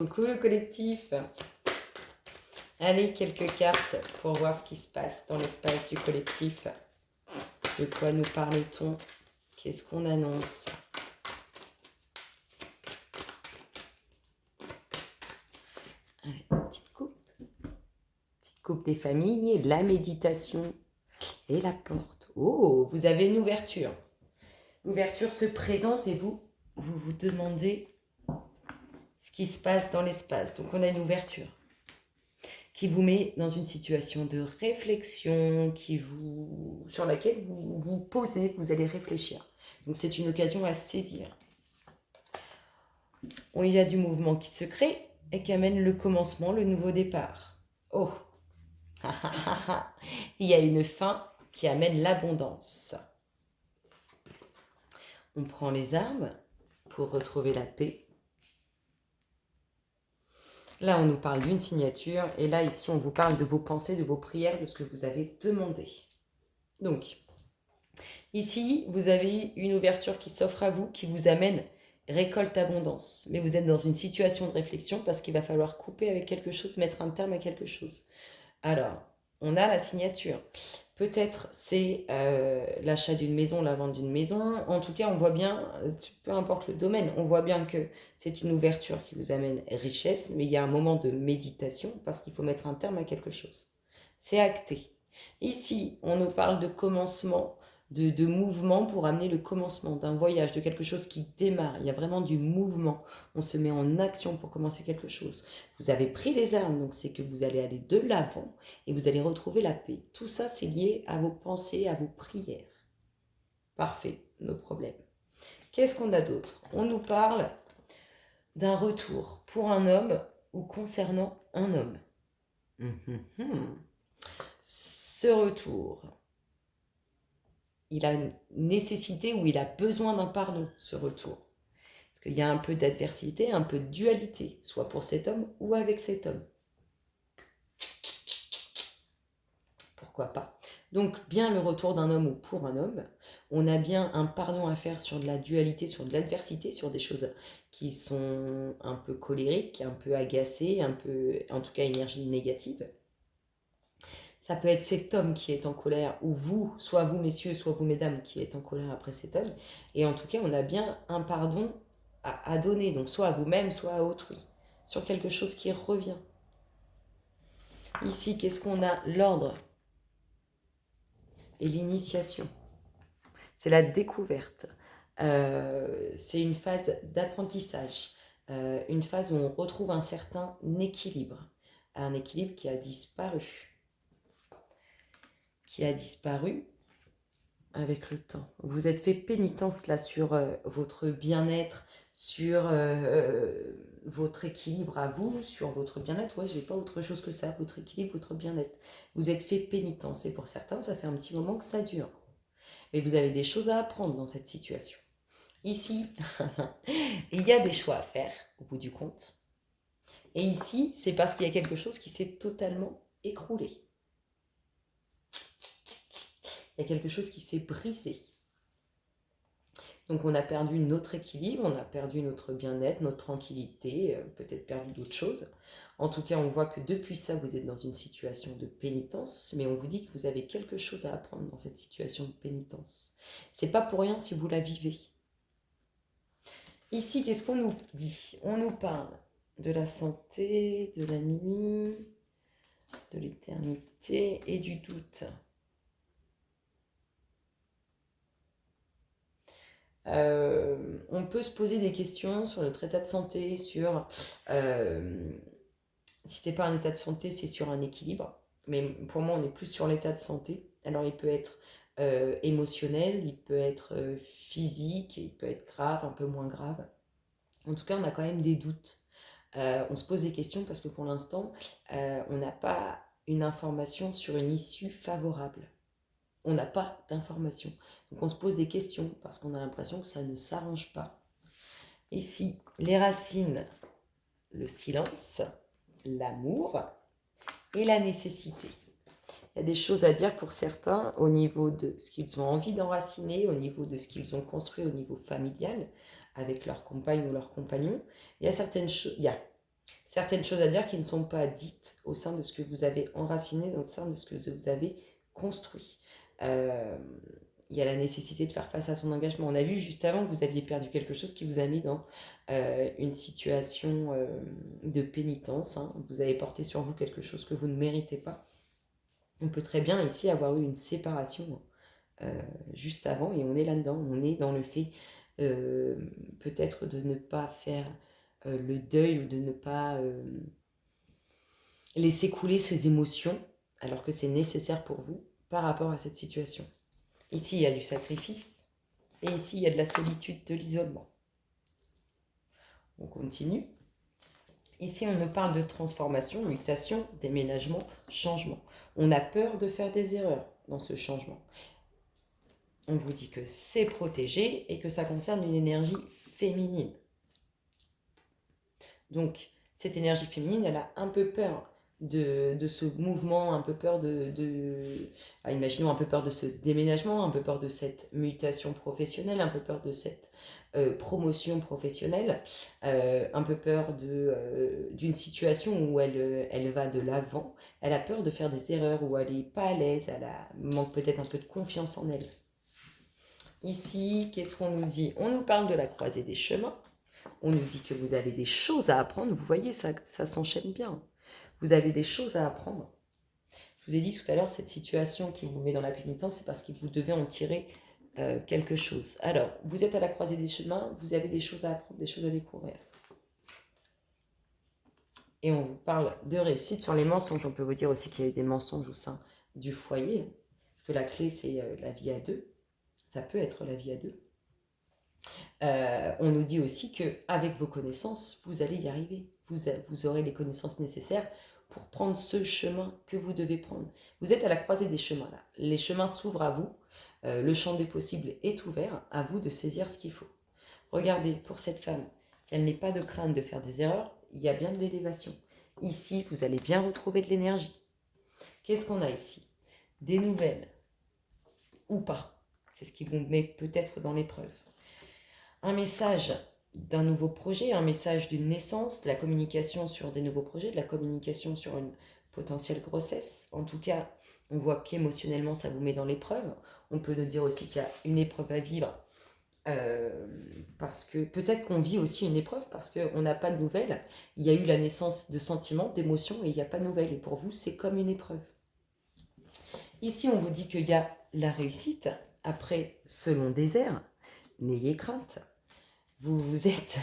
Coucou le collectif. Allez, quelques cartes pour voir ce qui se passe dans l'espace du collectif. De quoi nous parle-t-on? Qu'est-ce qu'on annonce? Allez, petite coupe. Petite coupe des familles, la méditation et la porte. Oh, vous avez une ouverture. L'ouverture se présente et vous vous demandez ce qui se passe dans l'espace. Donc on a une ouverture qui vous met dans une situation de réflexion, sur laquelle vous vous posez, vous allez réfléchir. Donc c'est une occasion à saisir. Il y a du mouvement qui se crée et qui amène le commencement, le nouveau départ. Oh, il y a une fin qui amène l'abondance. On prend les armes pour retrouver la paix. Là, on nous parle d'une signature. Et là, ici, on vous parle de vos pensées, de vos prières, de ce que vous avez demandé. Donc, ici, vous avez une ouverture qui s'offre à vous, qui vous amène récolte abondance. Mais vous êtes dans une situation de réflexion parce qu'il va falloir couper avec quelque chose, mettre un terme à quelque chose. Alors, on a la signature. Peut-être c'est l'achat d'une maison, la vente d'une maison. En tout cas, on voit bien, peu importe le domaine, on voit bien que c'est une ouverture qui vous amène richesse, mais il y a un moment de méditation parce qu'il faut mettre un terme à quelque chose. C'est acté. Ici, on nous parle de commencement, de mouvement pour amener le commencement d'un voyage, de quelque chose qui démarre. Il y a vraiment du mouvement. On se met en action pour commencer quelque chose. Vous avez pris les armes, donc c'est que vous allez aller de l'avant et vous allez retrouver la paix. Tout ça, c'est lié à vos pensées, à vos prières. Parfait, nos problèmes. Qu'est-ce qu'on a d'autre? On nous parle d'un retour pour un homme ou concernant un homme. Ce retour, il a une nécessité ou il a besoin d'un pardon, ce retour. Parce qu'il y a un peu d'adversité, un peu de dualité, soit pour cet homme ou avec cet homme. Pourquoi pas? Donc, bien le retour d'un homme ou pour un homme. On a bien un pardon à faire sur de la dualité, sur de l'adversité, sur des choses qui sont un peu colériques, un peu agacées, un peu, en tout cas, énergie négative. Ça peut être cet homme qui est en colère, ou soit vous messieurs, soit vous mesdames, qui êtes en colère après cet homme. Et en tout cas, on a bien un pardon à donner, donc soit à vous-même, soit à autrui, sur quelque chose qui revient. Ici, qu'est-ce qu'on a? L'ordre et l'initiation. C'est la découverte. C'est une phase d'apprentissage, une phase où on retrouve un certain équilibre, un équilibre qui a disparu avec le temps. Vous êtes fait pénitence là sur votre bien-être, sur votre équilibre à vous, sur votre bien-être. Ouais, j'ai pas autre chose que ça, votre équilibre, votre bien-être. Vous êtes fait pénitence et pour certains, ça fait un petit moment que ça dure. Mais vous avez des choses à apprendre dans cette situation. Ici, il y a des choix à faire au bout du compte. Et ici, c'est parce qu'il y a quelque chose qui s'est totalement écroulé. Il y a quelque chose qui s'est brisé. Donc on a perdu notre équilibre, on a perdu notre bien-être, notre tranquillité, peut-être perdu d'autres choses. En tout cas, on voit que depuis ça, vous êtes dans une situation de pénitence, mais on vous dit que vous avez quelque chose à apprendre dans cette situation de pénitence. C'est pas pour rien si vous la vivez. Ici, qu'est-ce qu'on nous dit? On nous parle de la santé, de la nuit, de l'éternité et du doute. On peut se poser des questions sur notre état de santé, sur si c'est pas un état de santé, c'est sur un équilibre. Mais pour moi, on est plus sur l'état de santé. Alors, il peut être émotionnel, il peut être physique, il peut être grave, un peu moins grave. En tout cas, on a quand même des doutes. On se pose des questions parce que pour l'instant, on n'a pas une information sur une issue favorable. On n'a pas d'information. Donc on se pose des questions parce qu'on a l'impression que ça ne s'arrange pas. Ici, les racines, le silence, l'amour et la nécessité. Il y a des choses à dire pour certains au niveau de ce qu'ils ont envie d'enraciner, au niveau de ce qu'ils ont construit au niveau familial avec leur compagne ou leur compagnon. Il y a certaines choses, certaines choses à dire qui ne sont pas dites au sein de ce que vous avez enraciné, au sein de ce que vous avez construit. Il y a la nécessité de faire face à son engagement. On a vu juste avant que vous aviez perdu quelque chose qui vous a mis dans une situation de pénitence. Hein. Vous avez porté sur vous quelque chose que vous ne méritez pas. On peut très bien ici avoir eu une séparation juste avant et on est là-dedans. On est dans le fait peut-être de ne pas faire le deuil ou de ne pas laisser couler ses émotions alors que c'est nécessaire pour vous par rapport à cette situation. Ici, il y a du sacrifice et ici, il y a de la solitude, de l'isolement. On continue. Ici, on nous parle de transformation, mutation, déménagement, changement. On a peur de faire des erreurs dans ce changement. On vous dit que c'est protégé et que ça concerne une énergie féminine. Donc, cette énergie féminine, elle a un peu peur de ce mouvement, un peu peur imaginons un peu peur de ce déménagement, un peu peur de cette mutation professionnelle, un peu peur de cette promotion professionnelle, un peu peur d'une situation où elle va de l'avant. Elle a peur de faire des erreurs, où elle n'est pas à l'aise, manque peut-être un peu de confiance en elle. Ici, qu'est-ce qu'on nous dit? On nous parle de la croisée des chemins. On nous dit que vous avez des choses à apprendre. Vous voyez, ça s'enchaîne bien. Vous avez des choses à apprendre. Je vous ai dit tout à l'heure, cette situation qui vous met dans la pénitence, c'est parce que vous devez en tirer quelque chose. Alors, vous êtes à la croisée des chemins, vous avez des choses à apprendre, des choses à découvrir. Et on vous parle de réussite sur les mensonges. On peut vous dire aussi qu'il y a eu des mensonges au sein du foyer. Parce que la clé, c'est la vie à deux. Ça peut être la vie à deux. On nous dit aussi qu'avec vos connaissances, vous allez y arriver. Vous aurez les connaissances nécessaires pour prendre ce chemin que vous devez prendre. Vous êtes à la croisée des chemins là. Les chemins s'ouvrent à vous. Le champ des possibles est ouvert. À vous de saisir ce qu'il faut. Regardez, pour cette femme, qu'elle n'ait pas de crainte de faire des erreurs, il y a bien de l'élévation. Ici, vous allez bien retrouver de l'énergie. Qu'est-ce qu'on a ici? Des nouvelles. Ou pas. C'est ce qui vous met peut-être dans l'épreuve. Un message d'un nouveau projet, un message d'une naissance, de la communication sur des nouveaux projets, de la communication sur une potentielle grossesse. En tout cas, on voit qu'émotionnellement, ça vous met dans l'épreuve. On peut nous dire aussi qu'il y a une épreuve à vivre parce que peut-être qu'on vit aussi une épreuve parce qu'on n'a pas de nouvelles. Il y a eu la naissance de sentiments, d'émotions et il n'y a pas de nouvelles. Et pour vous, c'est comme une épreuve. Ici, on vous dit qu'il y a la réussite après ce long désert. N'ayez crainte. Vous êtes...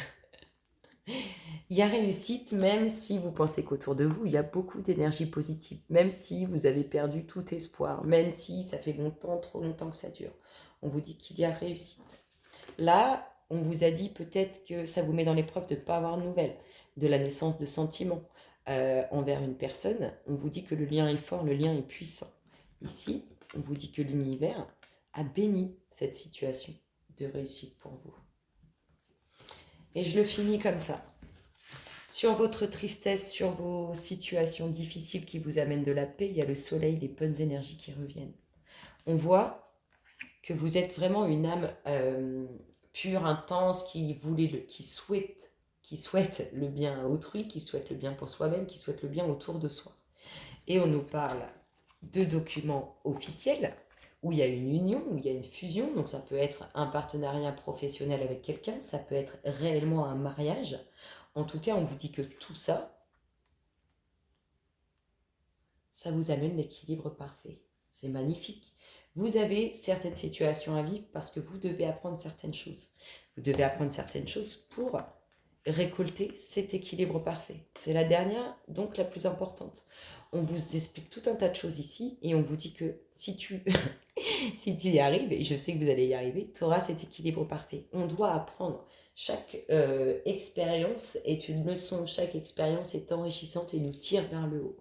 Il y a réussite même si vous pensez qu'autour de vous, il y a beaucoup d'énergie positive. Même si vous avez perdu tout espoir. Même si ça fait longtemps, trop longtemps que ça dure. On vous dit qu'il y a réussite. Là, on vous a dit peut-être que ça vous met dans l'épreuve de ne pas avoir de nouvelles. De la naissance de sentiments envers une personne. On vous dit que le lien est fort, le lien est puissant. Ici, on vous dit que l'univers a béni cette situation de réussite pour vous. Et je le finis comme ça. Sur votre tristesse, sur vos situations difficiles qui vous amènent de la paix, il y a le soleil, les bonnes énergies qui reviennent. On voit que vous êtes vraiment une âme pure, intense, qui souhaite le bien à autrui, qui souhaite le bien pour soi-même, qui souhaite le bien autour de soi. Et on nous parle de documents officiels, où il y a une union, où il y a une fusion, donc ça peut être un partenariat professionnel avec quelqu'un, ça peut être réellement un mariage. En tout cas, on vous dit que tout ça, ça vous amène l'équilibre parfait. C'est magnifique. Vous avez certaines situations à vivre parce que vous devez apprendre certaines choses. Vous devez apprendre certaines choses pour récolter cet équilibre parfait. C'est la dernière, donc la plus importante. On vous explique tout un tas de choses ici et on vous dit que si tu y arrives, et je sais que vous allez y arriver, tu auras cet équilibre parfait. On doit apprendre. Chaque expérience est une leçon, chaque expérience est enrichissante et nous tire vers le haut.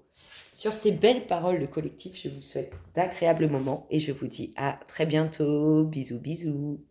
Sur ces belles paroles de collectif, je vous souhaite d'agréables moments et je vous dis à très bientôt. Bisous, bisous.